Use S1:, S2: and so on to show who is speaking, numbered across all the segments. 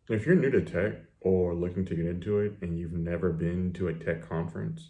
S1: If you're new to tech or looking to get into it and you've never been to a tech conference,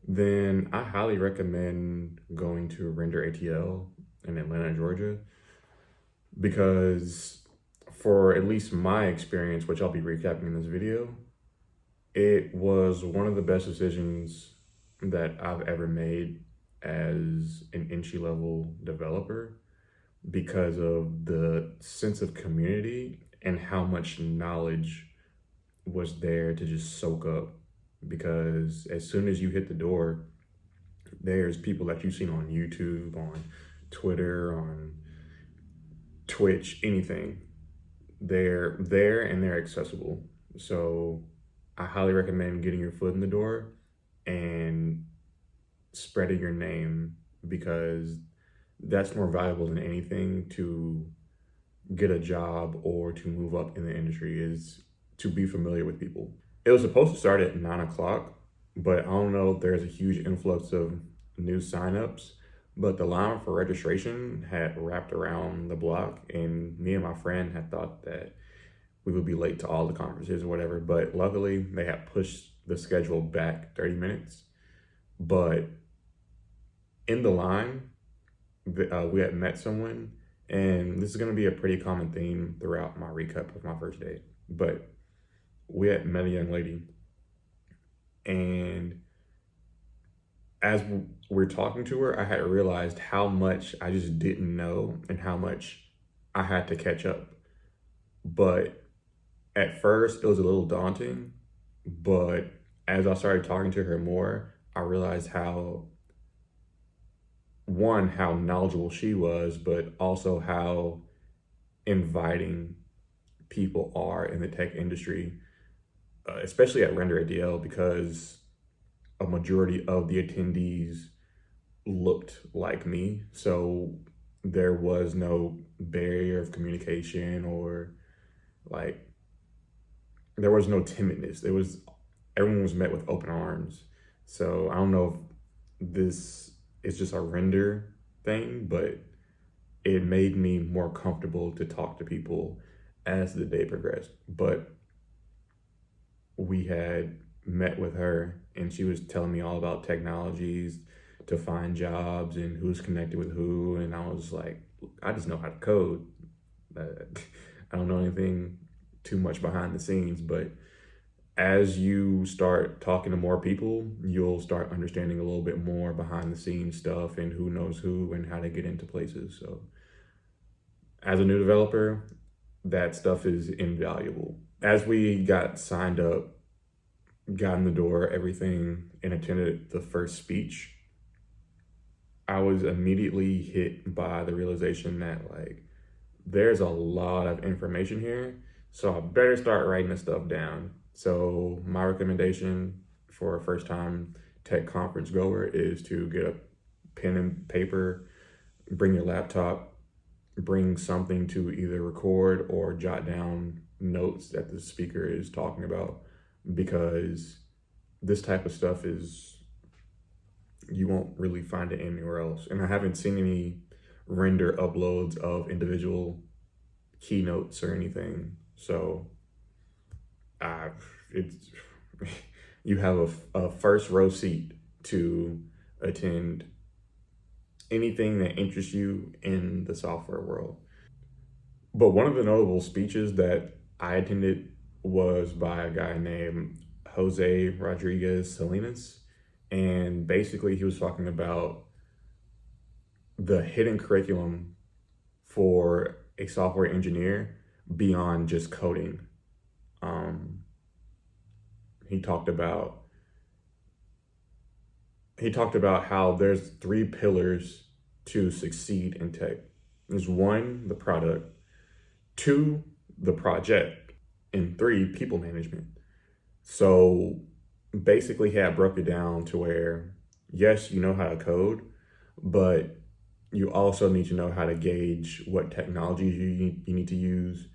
S1: then I highly recommend going to RenderATL in Atlanta, Georgia, because for at least my experience, which I'll be recapping in this video, it was one of the best decisions that I've ever made as an entry level developer because of the sense of community and how much knowledge was there to just soak up. Because as soon as you hit the door, there's people that you've seen on YouTube, on Twitter, on Twitch, anything. They're there and they're accessible. So I highly recommend getting your foot in the door and spreading your name, because that's more valuable than anything to get a job or to move up in the industry, is to be familiar with people. It was supposed to start at 9 o'clock, but I don't know if there's a huge influx of new signups. But the line for registration had wrapped around the block, and me and my friend had thought that we would be late to all the conferences or whatever. But luckily, they had pushed the schedule back 30 minutes. But in the line, we had met someone, and this is going to be a pretty common theme throughout my recap of my first date. But we had met a young lady, and as we're talking to her, I had realized how much I just didn't know and how much I had to catch up. But at first, it was a little daunting. But as I started talking to her more, I realized how knowledgeable she was, but also how inviting people are in the tech industry, especially at RenderATL, because a majority of the attendees looked like me. So there was no barrier of communication, or like there was no timidness. Everyone was met with open arms. So I don't know if this is just a render thing, but it made me more comfortable to talk to people as the day progressed. But we had met with her, and she was telling me all about technologies to find jobs and who's connected with who. And I was like, I just know how to code. I don't know anything too much behind the scenes, but as you start talking to more people, you'll start understanding a little bit more behind the scenes stuff and who knows who and how to get into places. So as a new developer, that stuff is invaluable. As we got signed up, got in the door, everything, and attended the first speech, I was immediately hit by the realization that like there's a lot of information here, so I better start writing this stuff down. So my recommendation for a first time tech conference goer is to get a pen and paper, bring your laptop, bring something to either record or jot down notes that the speaker is talking about, because this type of stuff you won't really find it anywhere else. And I haven't seen any render uploads of individual keynotes or anything. So it's you have a first row seat to attend anything that interests you in the software world. But one of the notable speeches that I attended was by a guy named Jose Rodriguez Salinas. And basically, he was talking about the hidden curriculum for a software engineer beyond just coding. He talked about how there's three pillars to succeed in tech. There's one, the product; two, the project; and three, people management. So basically, he had broke it down to where, yes, you know how to code, but you also need to know how to gauge what technologies you need to use.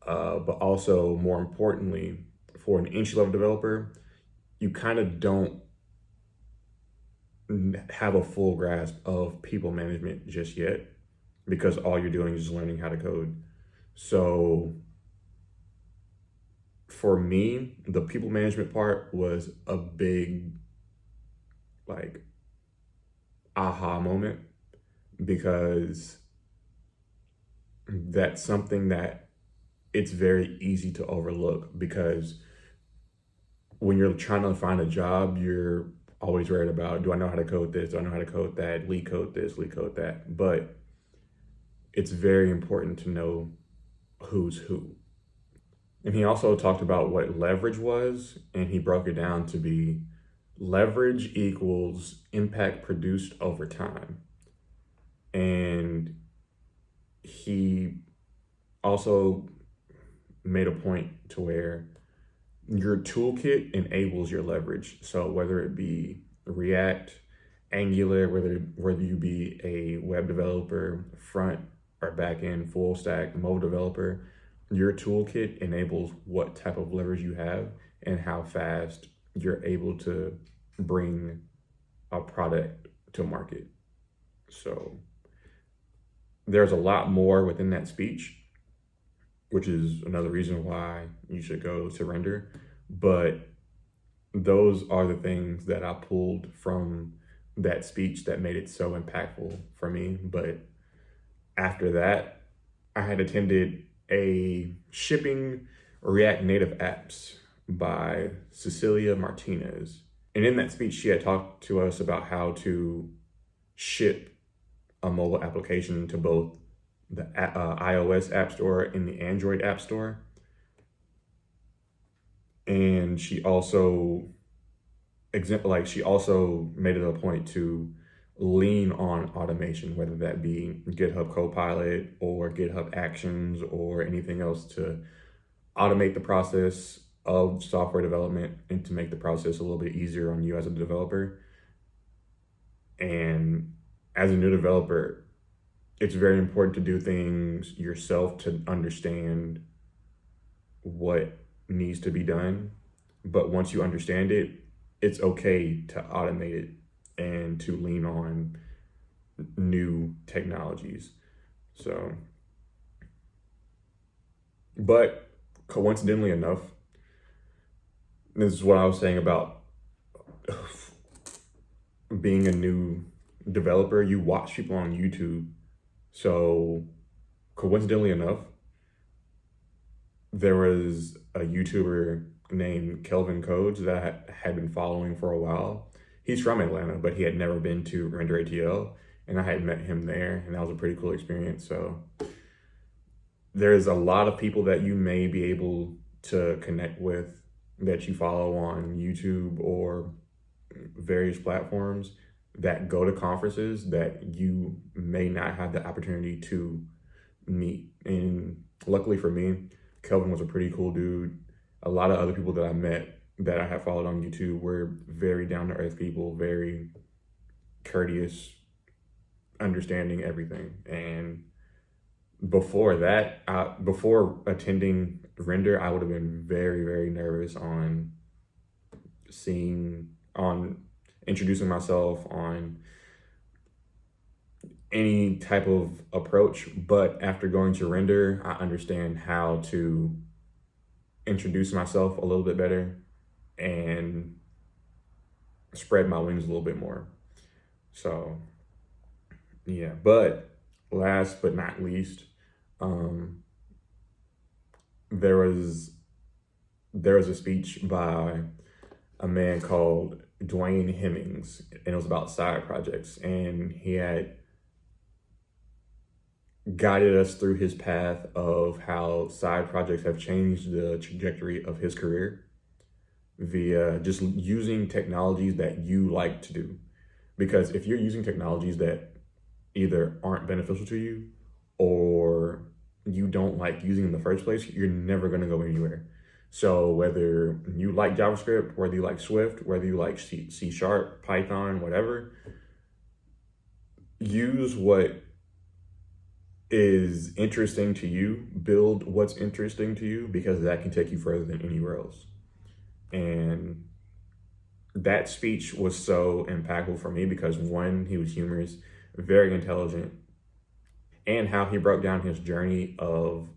S1: But also, more importantly, for an entry-level developer, you kind of don't have a full grasp of people management just yet, because all you're doing is learning how to code. So for me, the people management part was a big, like, aha moment, because that's something that it's very easy to overlook, because when you're trying to find a job, you're always worried about, do I know how to code this? Do I know how to code that? Lead code this, lead code that. But it's very important to know who's who. And he also talked about what leverage was, and he broke it down to be leverage equals impact produced over time. And he also made a point to where your toolkit enables your leverage. So whether it be React, Angular, whether you be a web developer, front or back end, full stack, mobile developer, your toolkit enables what type of leverage you have and how fast you're able to bring a product to market. So there's a lot more within that speech, which is another reason why you should go to Render. But those are the things that I pulled from that speech that made it so impactful for me. But after that, I had attended a shipping React Native apps by Cecilia Martinez. And in that speech, she had talked to us about how to ship a mobile application to both the iOS App Store and the Android App Store. And she also made it a point to lean on automation, whether that be GitHub Copilot or GitHub Actions or anything else, to automate the process of software development and to make the process a little bit easier on you as a developer. And as a new developer, it's very important to do things yourself to understand what needs to be done. But once you understand it, it's okay to automate it and to lean on new technologies. So, but coincidentally enough, this is what I was saying about being a new developer. You watch people on YouTube. So coincidentally enough, there was a YouTuber named Kelvin Codes that I had been following for a while. He's from Atlanta, but he had never been to RenderATL, and I had met him there, and that was a pretty cool experience. So there's a lot of people that you may be able to connect with that you follow on YouTube or various platforms that go to conferences that you may not have the opportunity to meet. And luckily for me, Kelvin was a pretty cool dude. A lot of other people that I met that I have followed on YouTube were very down to earth people, very courteous, understanding everything. And before that, before attending Render, I would have been very, very nervous on introducing myself, on any type of approach. But after going to Render, I understand how to introduce myself a little bit better and spread my wings a little bit more. So yeah, but last but not least, there was a speech by a man called Dwayne Hemmings, and it was about side projects, and he had guided us through his path of how side projects have changed the trajectory of his career via just using technologies that you like to do. Because if you're using technologies that either aren't beneficial to you or you don't like using in the first place, you're never going to go anywhere. So whether you like JavaScript, whether you like Swift, whether you like C#, Python, whatever, use what is interesting to you, build what's interesting to you, because that can take you further than anywhere else. And that speech was so impactful for me because, one, he was humorous, very intelligent, and how he broke down his journey of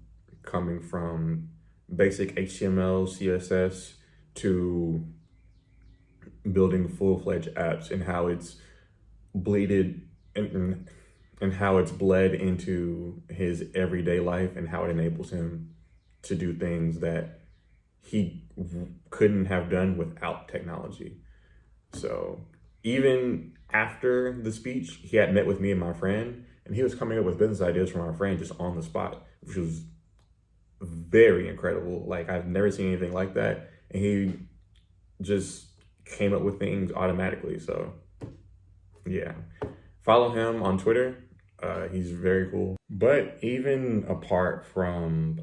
S1: coming from basic HTML, CSS to building full-fledged apps, and how it's bleeded and how it's bled into his everyday life, and how it enables him to do things that he couldn't have done without technology. So even after the speech, he had met with me and my friend, and he was coming up with business ideas from our friend just on the spot, which was very incredible. Like, I've never seen anything like that. And he just came up with things automatically. So yeah, follow him on Twitter. He's very cool. But even apart from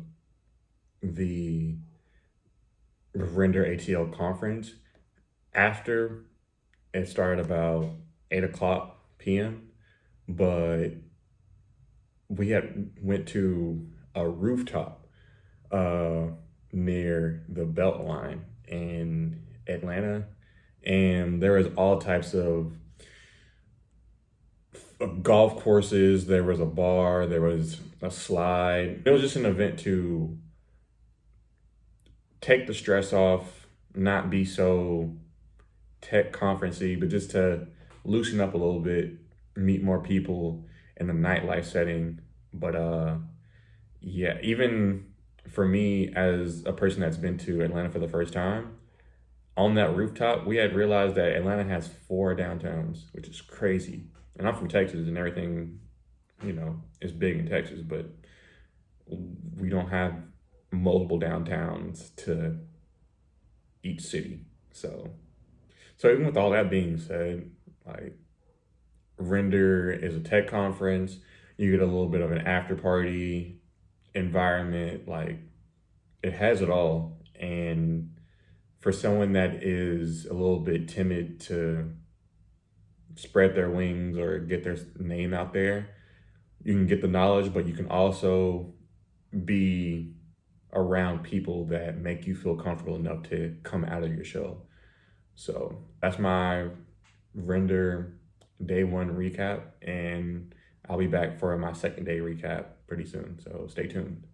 S1: the RenderATL conference, after it started about 8 o'clock p.m., but we had went to a rooftop near the Beltline in Atlanta, and there was all types of golf courses. There was a bar, there was a slide. It was just an event to take the stress off, not be so tech conferencey, but just to loosen up a little bit, meet more people in the nightlife setting. But yeah, even for me as a person that's been to Atlanta for the first time, on that rooftop, we had realized that Atlanta has 4 downtowns, which is crazy. And I'm from Texas, and everything, is big in Texas, but we don't have multiple downtowns to each city. So even with all that being said, like, Render is a tech conference. You get a little bit of an after party environment. Like, it has it all. And for someone that is a little bit timid to spread their wings or get their name out there, you can get the knowledge, but you can also be around people that make you feel comfortable enough to come out of your shell. So that's my Render day 1 recap, and I'll be back for my second day recap pretty soon. So stay tuned.